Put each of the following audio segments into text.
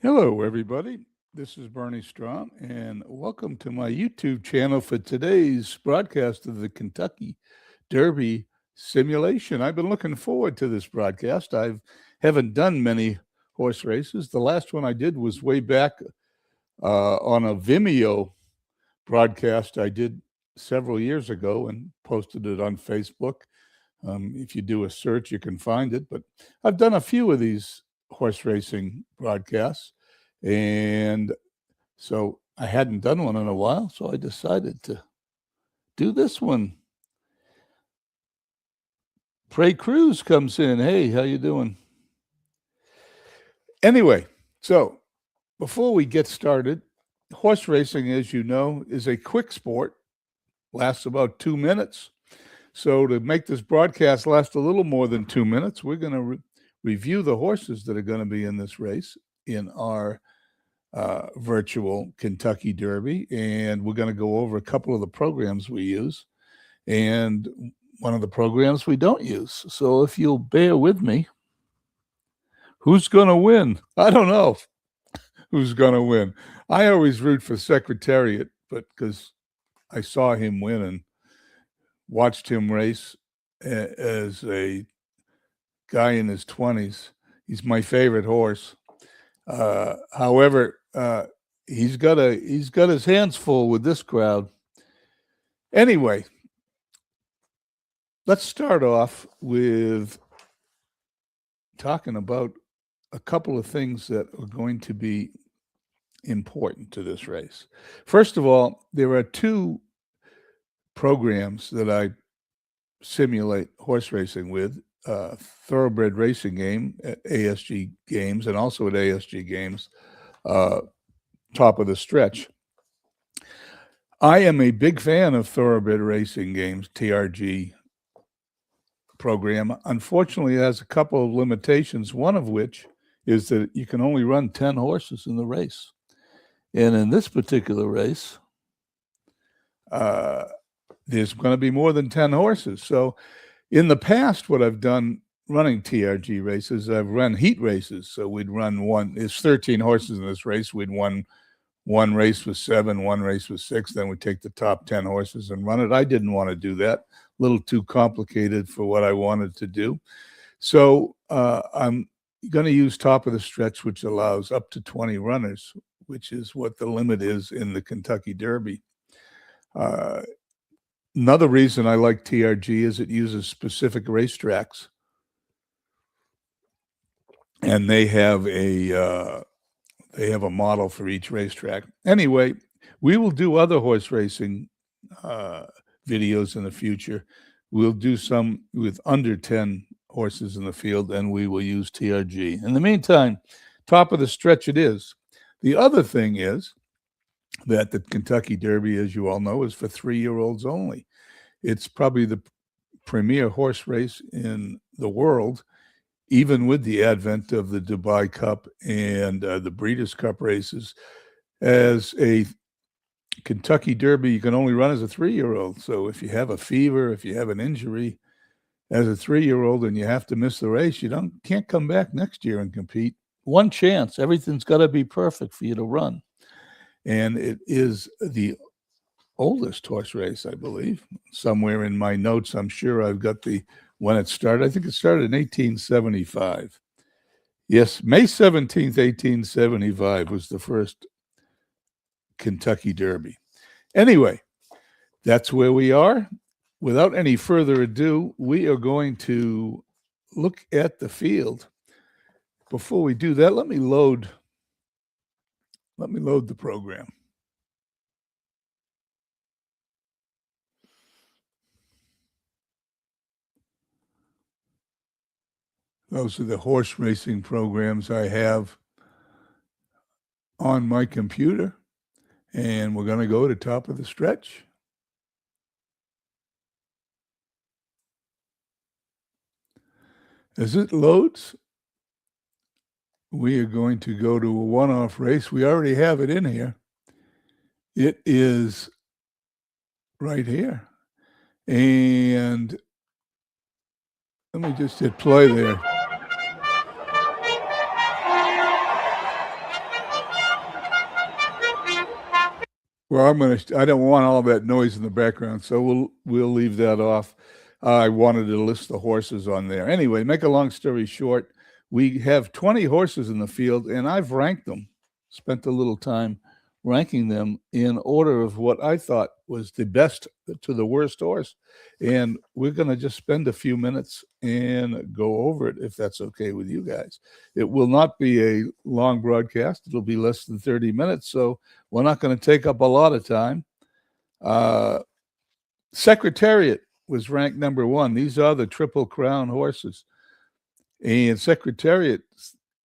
Hello, everybody. This is Bernie Strom, and welcome to my YouTube channel for today's broadcast of the Kentucky Derby simulation. I've been looking forward to this broadcast. I haven't done many horse races. The last one I did was way back on a Vimeo broadcast I did several years ago and posted it on Facebook. If you do a search, you can find it. But I've done a few of these horse racing broadcasts. And so I hadn't done one in a while, so I decided to do this one. Prey Cruz comes in. Hey, how you doing? Anyway, so before we get started, horse racing, as you know, is a quick sport, lasts about 2 minutes. So to make this broadcast last a little more than 2 minutes, we're going to review the horses that are going to be in this race in our virtual Kentucky Derby, and we're going to go over a couple of the programs we use and one of the programs we don't use. So if you'll bear with me, who's going to win? I don't know who's going to win. I always root for Secretariat, but because I saw him win and watched him race as a guy in his 20s. He's my favorite horse. However, he's got his hands full with this crowd. Anyway, let's start off with talking about a couple of things that are going to be important to this race. First of all, there are two programs that I simulate horse racing with, Thoroughbred Racing Game at ASG Games and also at ASG Games, Top of the Stretch. I am a big fan of Thoroughbred Racing Games, TRG program. Unfortunately, it has a couple of limitations, one of which is that you can only run 10 horses in the race. And in this particular race, there's going to be more than 10 horses. So in the past, what I've done running TRG races, I've run heat races. So we'd run one, there's 13 horses in this race. We'd run one race with 7, one race with 6. Then we take the top 10 horses and run it. I didn't want to do that. A little too complicated for what I wanted to do. So I'm going to use Top of the Stretch, which allows up to 20 runners, which is what the limit is in the Kentucky Derby. Another reason I like TRG is it uses specific racetracks, and they have a model for each racetrack. Anyway, we will do other horse racing videos in the future. We'll do some with under 10 horses in the field, and we will use TRG. In the meantime, Top of the Stretch it is. The other thing is that the Kentucky Derby, as you all know, is for 3-year-olds only. It's probably the premier horse race in the world, even with the advent of the Dubai Cup and the Breeders' Cup races. As a Kentucky Derby, you can only run as a 3-year-old. So if you have a fever, if you have an injury as a 3-year-old and you have to miss the race, you can't come back next year and compete. One chance. Everything's got to be perfect for you to run. And it is the oldest horse race, I believe. Somewhere in my notes, I'm sure I've got when it started. I think it started in 1875. Yes, May 17th, 1875 was the first Kentucky Derby. Anyway, that's where we are. Without any further ado, we are going to look at the field. Before we do that, let me load the program. Those are the horse racing programs I have on my computer. And we're going to go to Top of the Stretch. As it loads, we are going to go to a one-off race. We already have it in here. It is right here. And let me just hit play there. Well, I don't want all that noise in the background, so we'll leave that off. I wanted to list the horses on there. Anyway, make a long story short, we have 20 horses in the field, and I've ranked them, spent a little time ranking them in order of what I thought was the best to the worst horse. And we're going to just spend a few minutes and go over it, if that's okay with you guys. It will not be a long broadcast. It'll be less than 30 minutes, so we're not going to take up a lot of time. Secretariat was ranked number 1. These are the Triple Crown horses. And Secretariat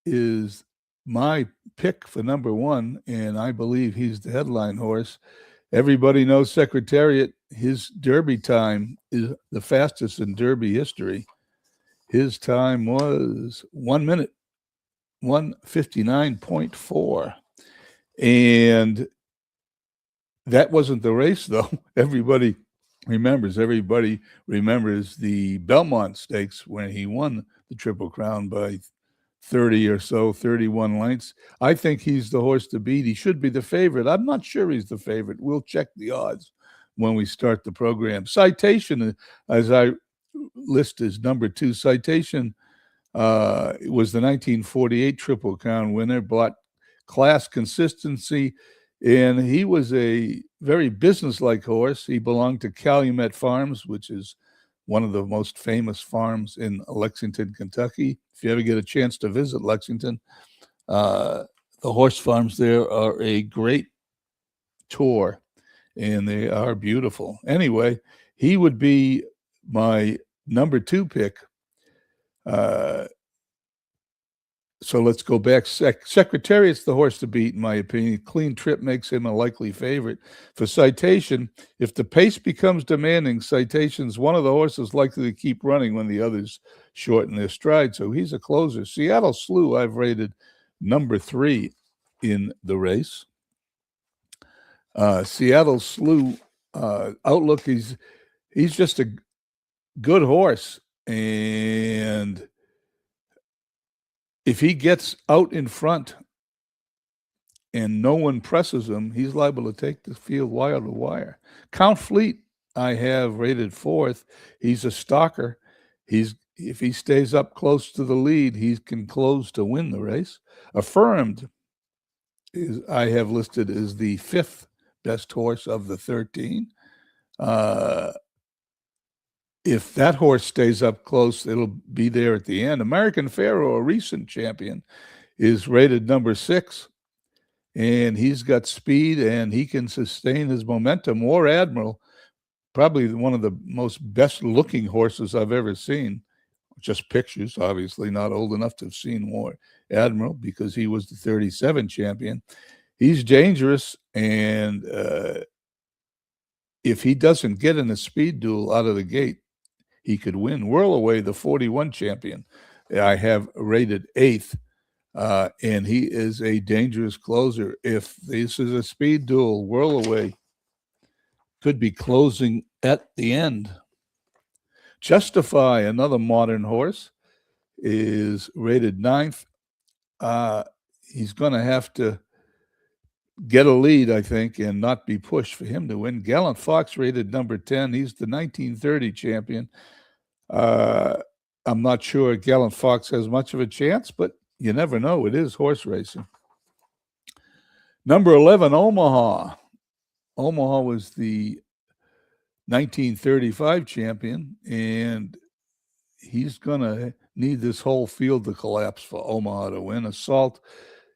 is my pick for number 1, and I believe he's the headline horse. Everybody knows Secretariat. His Derby time is the fastest in Derby history. His time was 1 minute, 1:59.4. And that wasn't the race, though. Everybody remembers the Belmont Stakes when he won the Triple Crown by 30 or so, 31 lengths. I think he's the horse to beat. He should be the favorite. I'm not sure he's the favorite. We'll check the odds when we start the program. Citation, as I list as number 2, Citation was the 1948 Triple Crown winner, brought class, consistency, and he was a very businesslike horse. He belonged to Calumet Farms, which is one of the most famous farms in Lexington, Kentucky. If you ever get a chance to visit Lexington, the horse farms there are a great tour, and they are beautiful. Anyway, he would be my number 2 pick. So let's go back. Secretariat's the horse to beat, in my opinion. Clean Trip makes him a likely favorite. For Citation, if the pace becomes demanding, Citation's one of the horses likely to keep running when the others shorten their stride. So he's a closer. Seattle Slew, I've rated number 3 in the race. Seattle Slew outlook, he's just a good horse. And if he gets out in front and no one presses him, he's liable to take the field wire to wire. Count Fleet, I have rated 4th. He's a stalker. If he stays up close to the lead, he can close to win the race. Affirmed I have listed as the 5th best horse of the 13. If that horse stays up close, it'll be there at the end. American Pharaoh, a recent champion, is rated number 6, and he's got speed and he can sustain his momentum. War Admiral, probably one of the most best-looking horses I've ever seen. Just pictures, obviously, not old enough to have seen War Admiral because he was the 37 champion. He's dangerous, and if he doesn't get in a speed duel out of the gate, he could win. Whirlaway, the 41 champion, I have rated 8th, and he is a dangerous closer. If this is a speed duel, Whirlaway could be closing at the end. Justify, another modern horse, is rated 9th. He's going to have to get a lead, I think, and not be pushed for him to win. Gallant Fox, rated number 10. He's the 1930 champion. I'm not sure Gallant Fox has much of a chance, but you never know. It is horse racing. Number 11, Omaha. Omaha was the 1935 champion, and he's going to need this whole field to collapse for Omaha to win. Assault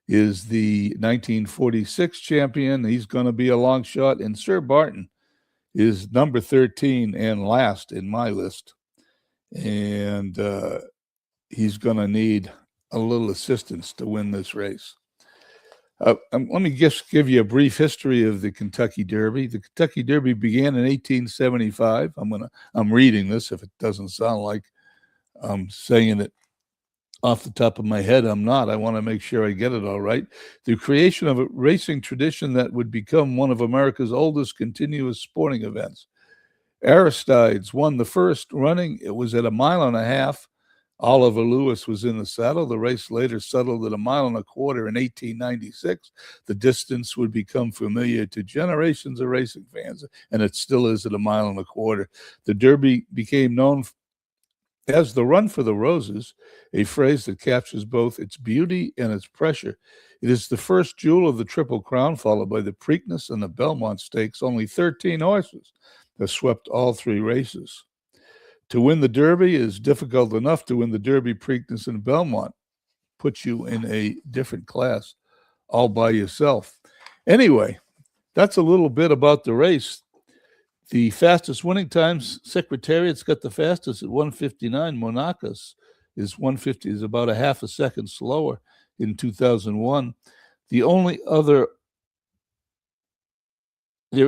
is the 1946 champion. He's going to be a long shot. And Sir Barton is number 13 and last in my list. And he's going to need a little assistance to win this race. Let me just give you a brief history of the Kentucky Derby. The Kentucky Derby began in 1875. I'm reading this. If it doesn't sound like I'm saying it off the top of my head, I'm not. I want to make sure I get it all right. The creation of a racing tradition that would become one of America's oldest continuous sporting events. Aristides won the first running. It was at 1.5 miles. Oliver Lewis was in the saddle. The race later settled at 1.25 miles in 1896. The distance would become familiar to generations of racing fans, and it still is at 1.25 miles. The Derby became known as the Run for the Roses, a phrase that captures both its beauty and its pressure. It is the first jewel of the Triple Crown, followed by the Preakness and the Belmont Stakes. Only 13 horses have swept all three races. To win the Derby is difficult enough. To win the Derby, Preakness, and Belmont puts you in a different class all by yourself. Anyway, that's a little bit about the race. The fastest winning times, Secretariat's got the fastest at 1:59. Monacas is 1:50, is about a half a second slower in 2001. There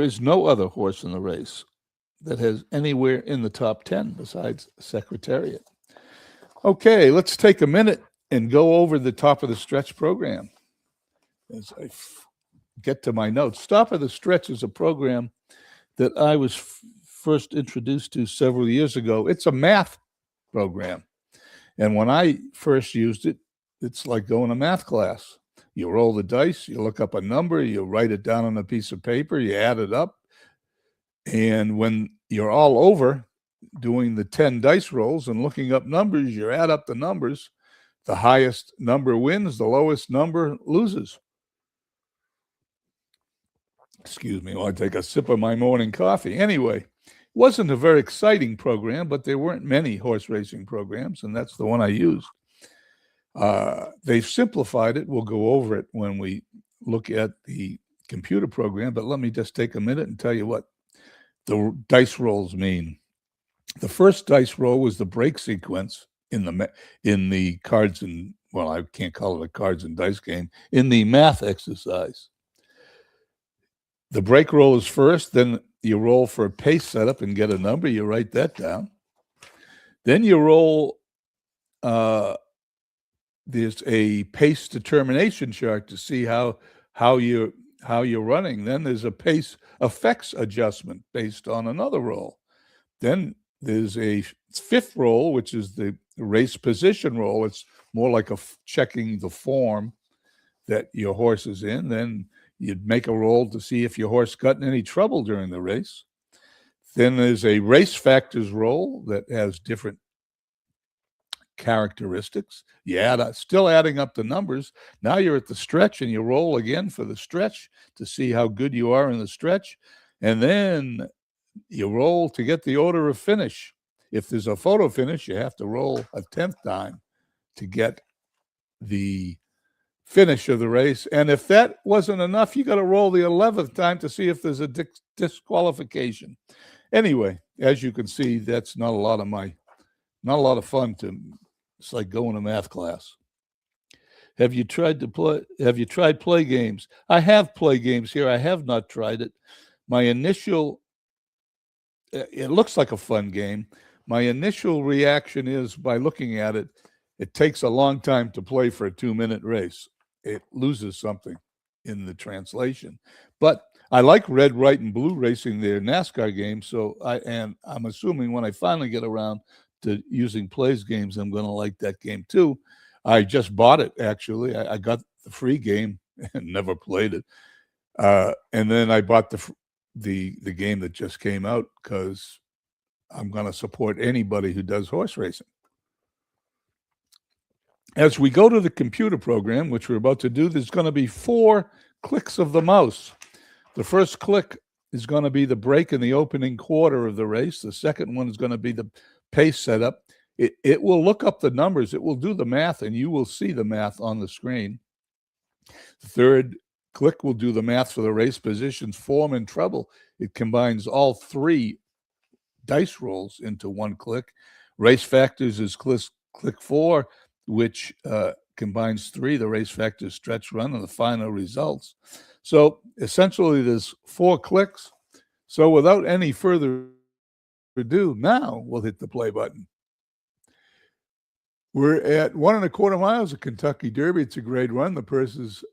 is no other horse in the race that has anywhere in the top 10 besides Secretariat. Okay, let's take a minute and go over the Top of the Stretch program. As I get to my notes, Top of the Stretch is a program that I was first introduced to several years ago. It's a math program. And when I first used it, it's like going to math class. You roll the dice, you look up a number, you write it down on a piece of paper, you add it up. And when you're all over doing the 10 dice rolls and looking up numbers, you add up the numbers. The highest number wins, the lowest number loses. Excuse me while I take a sip of my morning coffee. Anyway, it wasn't a very exciting program, but there weren't many horse racing programs, and that's the one I used. They've simplified it. We'll go over it when we look at the computer program, but let me just take a minute and tell you what the dice rolls mean. The first dice roll was the break sequence in the cards and, well, I can't call it a cards and dice game, in the math exercise. The break roll is first, then you roll for a pace setup and get a number. You write that down. Then you roll, there's a pace determination chart to see how you're running. Then there's a pace effects adjustment based on another roll. Then there's a fifth roll, which is the race position roll. It's more like checking the form that your horse is in. Then you'd make a roll to see if your horse got in any trouble during the race. Then there's a race factors roll that has different characteristics. Still adding up the numbers. Now you're at the stretch and you roll again for the stretch to see how good you are in the stretch. And then you roll to get the order of finish. If there's a photo finish, you have to roll a 10th time to get the finish of the race. And if that wasn't enough, you got to roll the 11th time to see if there's a disqualification. Anyway, as you can see, that's not a lot of fun it's like going to math class. Have you tried play games? I have play games here. I have not tried it. It looks like a fun game. My initial reaction is, by looking at it, it takes a long time to play for a 2-minute race. It loses something in the translation. But I like red, white, and blue racing their NASCAR game. I'm assuming when I finally get around to using plays games, I'm going to like that game too. I just bought it, actually. I got the free game and never played it. And then I bought the game that just came out because I'm going to support anybody who does horse racing. As we go to the computer program, which we're about to do, there's going to be 4 clicks of the mouse. The first click is going to be the break in the opening quarter of the race. The second one is going to be the pace setup. It will look up the numbers. It will do the math, and you will see the math on the screen. The third click will do the math for the race positions, form, and treble. It combines all 3 dice rolls into one click. Race factors is click 4, which combines 3, the race factors, stretch, run, and the final results. So essentially there's 4 clicks. So without any further ado, now we'll hit the play button. We're at 1.25 miles of Kentucky Derby. It's a grade run. The purse is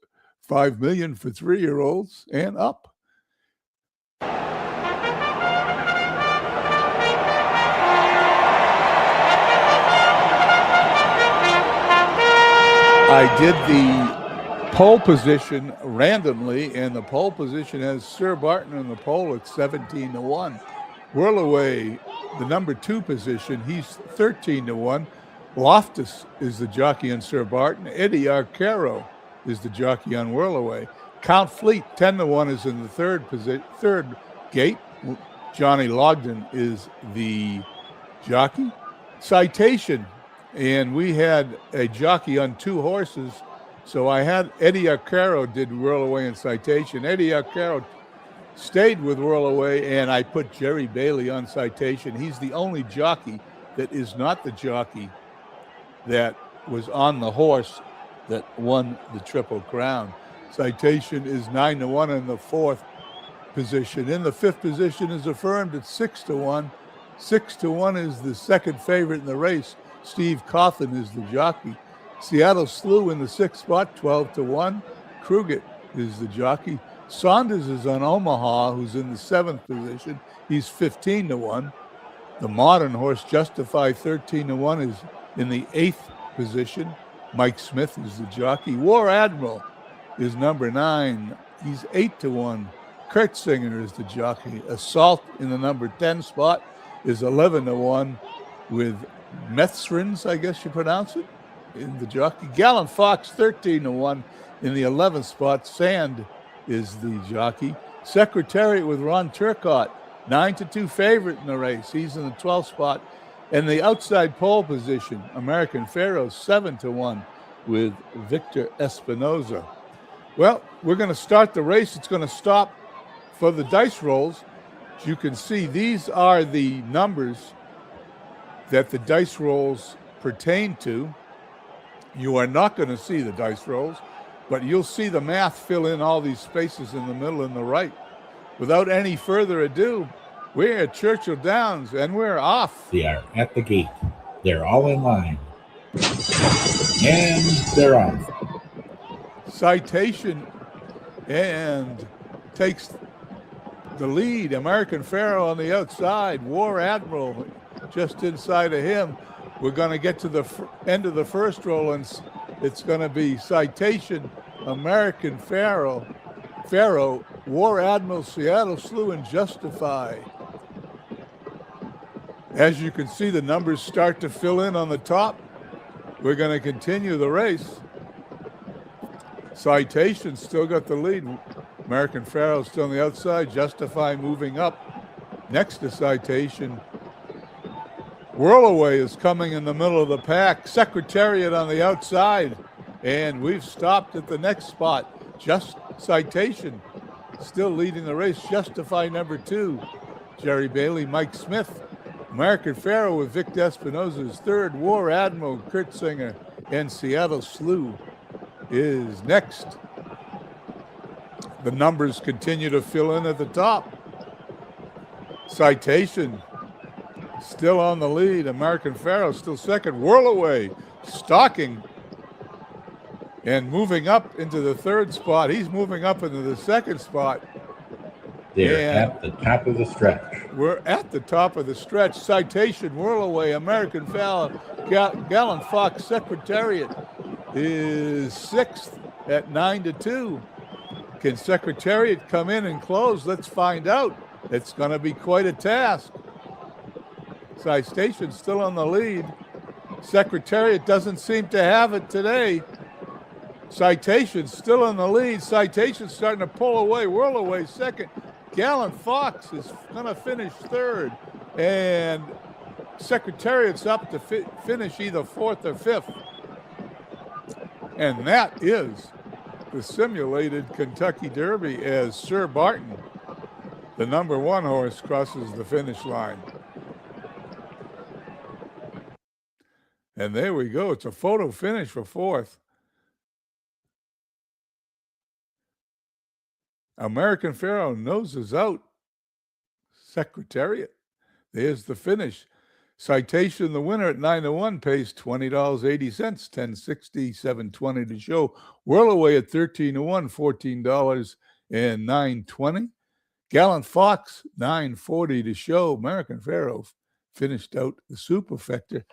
$5 million for 3-year-olds and up. I did the pole position randomly, and the pole position has Sir Barton in the pole at 17-1. Whirlaway, the number 2 position, he's 13-1. Loftus is the jockey on Sir Barton. Eddie Arcaro is the jockey on Whirlaway. Count Fleet, 10-1, is in the third gate. Johnny Logden is the jockey. Citation, and we had a jockey on 2 horses, so I had Eddie Arcaro did Whirlaway and Citation. Eddie Arcaro stayed with Whirlaway, and I put Jerry Bailey on Citation. He's the only jockey that is not the jockey that was on the horse that won the Triple Crown. Citation is 9-1 in the 4th position. In the 5th position is affirmed at 6-1. 6-1 is the second favorite in the race. Steve Cawthon is the jockey. Seattle Slew in the 6th spot, 12-1. Krugett is the jockey. Saunders is on Omaha, who's in the 7th position. He's 15-1. The modern horse Justify, 13-1, is in the 8th position. Mike Smith is the jockey. War Admiral is number 9. He's 8-1. Kurt Singer is the jockey. Assault in the number 10 spot is 11-1 with Methstrins, I guess you pronounce it, in the jockey. Gallant Fox, 13-1 in the 11th spot. Sand is the jockey. Secretariat with Ron Turcotte, 9-2 favorite in the race. He's in the 12th spot. And the outside pole position, American Pharaoh, 7-1 with Victor Espinoza. Well, we're going to start the race. It's going to stop for the dice rolls. As you can see, these are the numbers that the dice rolls pertain to. You are not going to see the dice rolls, but you'll see the math fill in all these spaces in the middle and the right. Without any further ado, we're at Churchill Downs, and we're off. They are at the gate. They're all in line. And they're off. Citation and takes the lead. American Pharaoh on the outside. War Admiral just inside of him. We're going to get to the end of the first roll, and it's going to be Citation, American Pharaoh, War Admiral, Seattle Slew, and Justify. As you can see, the numbers start to fill in on the top. We're going to continue the race. Citation still got the lead. American Pharaoh still on the outside. Justify moving up next to Citation. Whirlaway is coming in the middle of the pack. Secretariat on the outside. And we've stopped at the next spot. Just Citation still leading the race. Justify number 2. Jerry Bailey, Mike Smith. American Pharaoh with Vic Espinoza is 3rd. War Admiral, Kurt Singer, and Seattle Slew is next. The numbers continue to fill in at the top. Citation still on the lead. American Pharaoh still 2nd. Whirlaway stalking and moving up into the 3rd spot. He's moving up into the 2nd spot. They're at the top of the stretch. We're at the top of the stretch. Citation, Whirlaway, American Pharaoh, Gallant Fox, Secretariat is 6th at 9-2. Can Secretariat come in and close? Let's find out. It's going to be quite a task. Citation still on the lead. Secretariat doesn't seem to have it today. Citation still on the lead. Citation starting to pull away. Whirlaway 2nd. Gallant Fox is going to finish 3rd. And Secretariat's up to finish either 4th or 5th. And that is the simulated Kentucky Derby as Sir Barton, the number 1 horse, crosses the finish line. And there we go. It's a photo finish for 4th. American Pharaoh noses out. Secretariat. There's the finish. Citation, the winner at 9-1, pays $20.80, $10.60, $7.20 to show. Whirlaway at 13-1, $14 and $9.20. Gallant Fox, $9.40 to show. American Pharaoh finished out the superfecta.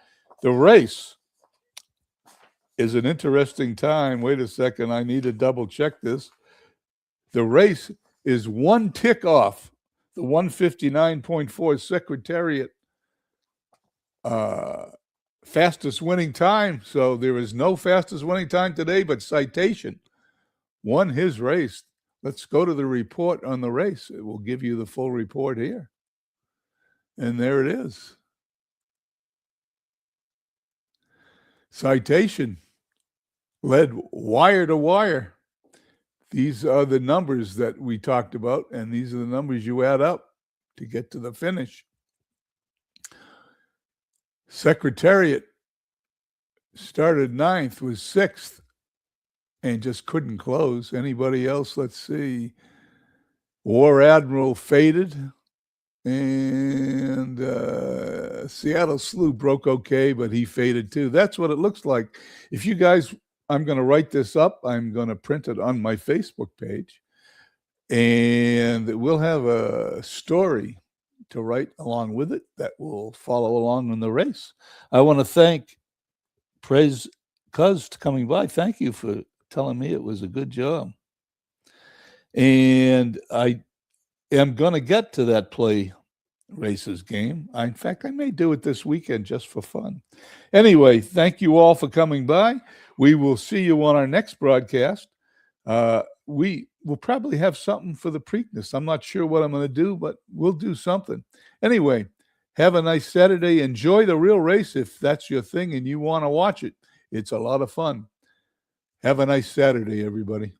The race is an interesting time. Wait a second. I need to double check this. The race is one tick off the 159.4 Secretariat fastest winning time. So there is no fastest winning time today, but Citation won his race. Let's go to the report on the race. It will give you the full report here. And there it is. Citation led wire to wire. These are the numbers that we talked about, and these are the numbers you add up to get to the finish. Secretariat started 9th, was 6th, and just couldn't close. Anybody else? Let's see. War Admiral faded, and Seattle Slew broke okay, but he faded too. That's what it looks like. If you guys, I'm going to write this up. I'm going to print it on my Facebook page, and we'll have a story to write along with it that will follow along in the race. I want to thank Praise Cuz coming by. Thank you for telling me it was a good job. And I am going to get to that Play Races game. In fact, I may do it this weekend just for fun. Anyway, thank you all for coming by. We will see you on our next broadcast. We will probably have something for the Preakness. I'm not sure what I'm going to do, but we'll do something. Anyway, have a nice Saturday. Enjoy the real race if that's your thing and you want to watch it. It's a lot of fun. Have a nice Saturday, everybody.